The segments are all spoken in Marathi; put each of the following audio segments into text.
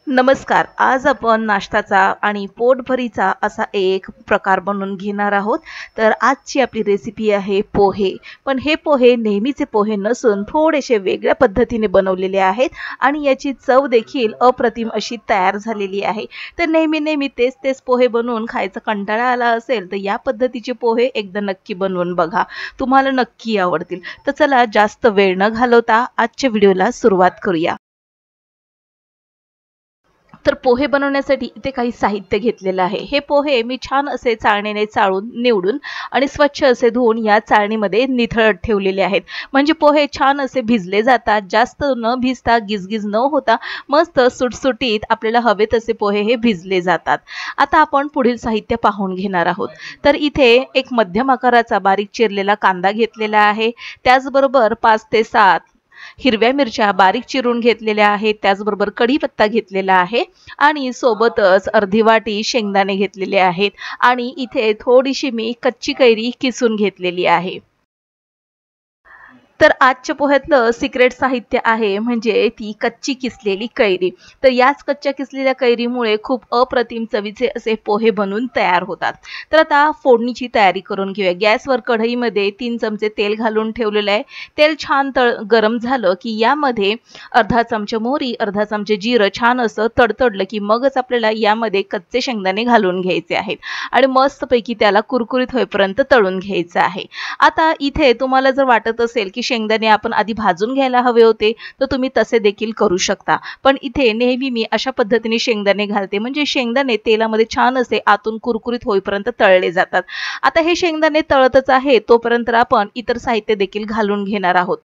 नमस्कार. आज आपण नाश्त्याचा आणि पोटभरीचा असा एक प्रकार बनवून घेणार आहोत. तर आजची आपली रेसिपी आहे पोहे. पण हे पोहे नेहमीचे पोहे नसून थोडेसे वेगळ्या पद्धतीने बनवलेले आहेत आणि याची चव देखील अप्रतिम अशी तयार झालेली आहे. तर नेहमी तेच पोहे बनवून खायचा कंटाळा आला असेल तर या पद्धतीचे पोहे एकदा नक्की बनवून बघा. तुम्हाला नक्की आवडतील. तर चला जास्त वेळ न घालवता आजच्या व्हिडिओला सुरुवात करूया. तर पोहे बनवण्यासाठी इथे काही साहित्य घेतलेलं आहे. हे पोहे मी छान असे चाळणीने चाळून निवडून आणि स्वच्छ असे धुवून या चाळणीमध्ये निथळत ठेवलेले आहेत. म्हणजे पोहे छान असे भिजले जातात. जास्त न भिजता गिजगिज न होता मस्त सुटसुटीत आपल्याला हवे तसे पोहे हे भिजले जातात. आता आपण पुढील साहित्य पाहून घेणार आहोत. तर इथे एक मध्यम आकाराचा बारीक चिरलेला कांदा घेतलेला आहे. त्याचबरोबर 5 ते 7 हिरव्या मिरच्या बारीक चिरून घेतलेल्या आहेत. त्याचबरोबर कढीपत्ता घेतलेला आहे आणि सोबतच अर्धी वाटी शेंगदाणे घेतलेले आहेत आणि इथे थोडीशी मी कच्ची कैरी किसून घेतलेली आहे. तर आजच्या पोह्यातलं सिक्रेट साहित्य आहे म्हणजे ती कच्ची किसलेली कैरी. तर याच कच्च्या किसलेल्या कैरीमुळे खूप अप्रतिम चवीचे असे पोहे बनून तयार होतात. तर आता फोडणीची तयारी करून घेऊया. गॅसवर कढईमध्ये 3 चमचे तेल घालून ठेवलेलं आहे. तेल छान गरम झालं की यामध्ये अर्धा चमचा मोहरी, अर्धा चमचा जिरं छान असं तडतडलं की मगच आपल्याला यामध्ये कच्चे शेंगदाणे घालून घ्यायचे आहेत आणि मस्तपैकी त्याला कुरकुरीत होईपर्यंत तळून घ्यायचं आहे. आता इथे तुम्हाला जर वाटत असेल की शेंगदाणे आपण आधी भाजून घ्यायला हवे होते तर तुम्ही तसे देखील करू शकता. पण इथे नेहमी मी अशा पद्धतीने शेंगदाणे घालते म्हणजे शेंगदाणे तेलामध्ये छान असे आतून कुरकुरीत होईपर्यंत तळले जातात. आता हे शेंगदाणे तळतच आहे तोपर्यंत आपण इतर साहित्य देखील घालून घेणार आहोत.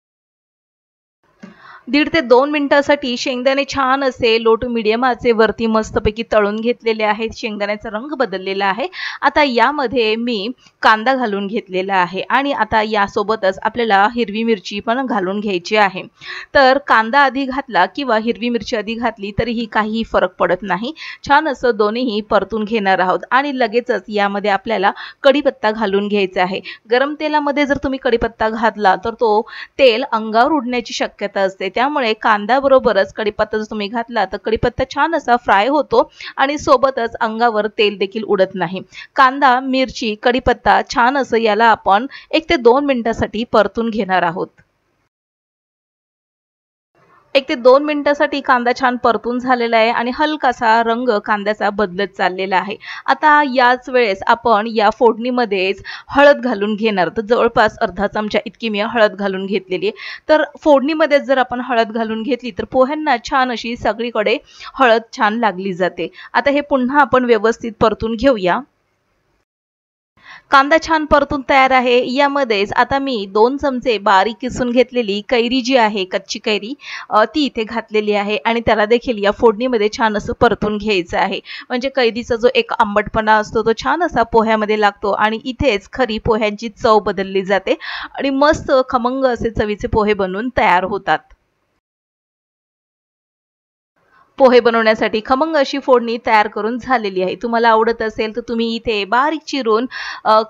1.5 ते 2 मिनिटासाठी शेंगदाणे छान असे लो टू मीडियम आचेवरती मस्तपैकी तळून घेतलेले आहेत. शेंगदाण्याचा रंग बदललेला आहे. आता यामध्ये मी कांदा घालून घेतलेला आहे आणि आता यासोबतच आपल्याला हिरवी मिरची पण घालून घ्यायची आहे. तर कांदा आधी घातला किंवा हिरवी मिरची आधी घातली तरीही काही फरक पडत नाही. छान असं दोन्हीही परतून घेणार आहोत आणि लगेचच यामध्ये आपल्याला कढीपत्ता घालून घ्यायचा आहे. गरम तेलामध्ये जर तुम्ही कढीपत्ता घातला तर तो तेल अंगावर उडण्याची शक्यता असते. त्यामुळे कांदा बरोबरच कढीपत्ता जर तुम्ही घातला तर कढीपत्ता छान असा फ्राय होतो आणि सोबतच अंगावर तेल देखील उडत नाही. कांदा, मिरची, कढीपत्ता छान असं याला आपण 1 ते 2 मिनिटासाठी परतून घेणार आहोत. 1 ते 2 मिनिटासाठी कांदा छान परतून झालेला आहे आणि हलकासा रंग कांद्याचा बदलत चाललेला आहे. आता याच वेळेस आपण या फोडणीमध्येच हळद घालून घेणार. तर जवळपास अर्धा चमचा इतकी मी हळद घालून घेतलेली आहे. तर फोडणीमध्ये जर आपण हळद घालून घेतली तर पोह्यांना छान अशी सगळीकडे हळद छान लागली जाते. आता हे पुन्हा आपण व्यवस्थित परतून घेऊया. कांदा छान परतून तयार आहे. यामध्येच आता मी 2 चमचे बारीक किसून घेतलेली कैरी जी आहे कच्ची कैरी ती इथे घातलेली आहे आणि त्याला देखील या फोडणीमध्ये छान असं परतून घ्यायचं आहे. म्हणजे कैरीचा जो एक आंबटपणा असतो तो छान असा पोह्यामध्ये लागतो आणि इथेच खरी पोह्यांची चव बदलली जाते आणि मस्त खमंग असे चवीचे पोहे बनून तयार होतात. पोहे बनवण्यासाठी खमंग अशी फोडणी तयार करून झालेली आहे. तुम्हाला आवडत असेल तर तुम्ही इथे बारीक चिरून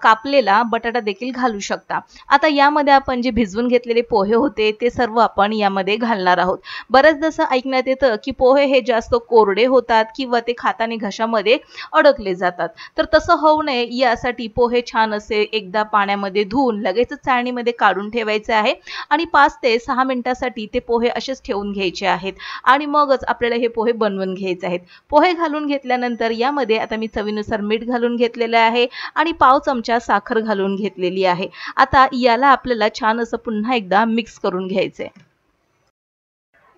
कापलेला बटाटा देखील घालू शकता. आता यामध्ये आपण जे भिजवून घेतलेले पोहे होते ते सर्व आपण यामध्ये घालणार आहोत. बऱ्याचदा असं ऐकण्यात येतं की पोहे हे जास्त कोरडे होतात किंवा ते खाताना घशामध्ये अडकले जातात. तर तसं होऊ नये यासाठी पोहे छान असे एकदा पाण्यामध्ये धुवून लगेचच चाळणीमध्ये काढून ठेवायचे आहे आणि 5 ते 6 मिनिटासाठी ते पोहे असेच ठेवून घ्यायचे आहेत आणि मगच आपल्याला हे पोहे बनवून घ्यायचे आहेत. पोहे घालून घेतल्यानंतर यामध्ये आता मी चवीनुसार मीठ घालून घेतलेलं आहे आणि पाव चमचा साखर घालून घेतलेली आहे. आता याला आपल्याला छान असं पुन्हा एकदा मिक्स करून घ्यायचे.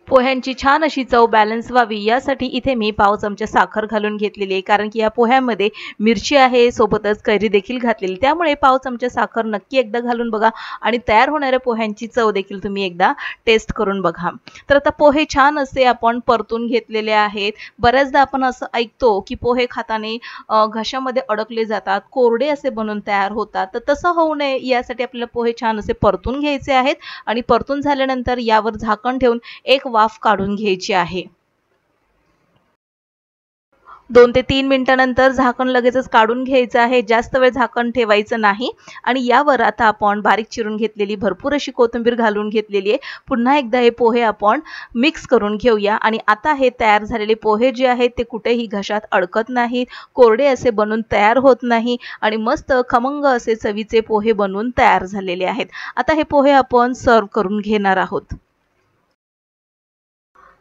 पोह्यांची छान अशी चव बॅलन्स व्हावी यासाठी इथे मी पाव चमचा साखर घालून घेतलेली आहे. कारण की या पोह्यामध्ये मिरची आहे सोबतच कैरी देखील घातलेली. त्यामुळे पाव चमचा साखर नक्की एकदा घालून बघा आणि तयार होणाऱ्या पोह्यांची चव देखील तुम्ही एकदा टेस्ट करून बघा. तर आता पोहे छान असे आपण परतून घेतलेले आहेत. बऱ्याचदा आपण असं ऐकतो की पोहे खाताना घशामध्ये अडकले जातात, कोरडे असे बनून तयार होतात. तर तसं होऊ नये यासाठी आपल्याला पोहे छान असे परतून घ्यायचे आहेत आणि परतून झाल्यानंतर यावर झाकण ठेवून एक वाफ काढून घ्यायची आहे. 2 ते 3 मिनिटानंतर झाकण लगेचच काढून घ्यायचं आहे. जास्त वेळ झाकण ठेवायचं नाही. आणि यावर आता आपण बारीक चिरून घेतलेली भरपूर अशी कोथिंबीर घालून घेतलेली आहे. पुन्हा एकदा हे पोहे आपण मिक्स करून घेऊया. आणि आता हे तयार झालेले पोहे जे आहेत ते कुठेही घशात अडकत नाहीत, कोरडे असे बनून तयार होत नाही आणि मस्त खमंग असे चवीचे पोहे बनवून तयार झालेले आहेत. आता हे पोहे आपण सर्व करून घेणार आहोत.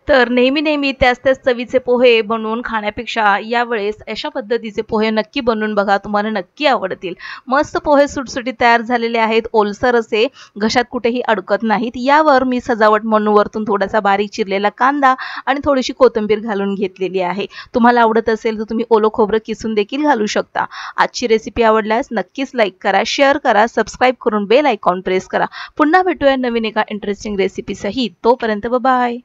तर नेहमी त्याच चवीचे पोहे बनवून खाण्यापेक्षा यावेळेस अशा पद्धतीचे पोहे नक्की बनवून बघा, तुम्हाला नक्की आवडतील. मस्त पोहे सुटसुटीत तयार झालेले आहेत, ओलसर असे, घशात कुठेही अडकत नाहीत. यावर मी सजावट म्हणून वरतून थोडासा बारीक चिरलेला कांदा आणि थोडीशी कोथिंबीर घालून घेतलेली आहे. तुम्हाला आवडत असेल तर तुम्ही ओलं खोबरं किसून देखील घालू शकता. आजची रेसिपी आवडल्यास नक्कीच लाईक करा, शेअर करा, सबस्क्राईब करून बेल आयकॉन प्रेस करा. पुन्हा भेटूया नवीन एका इंटरेस्टिंग रेसिपी सहित. तोपर्यंत बाय.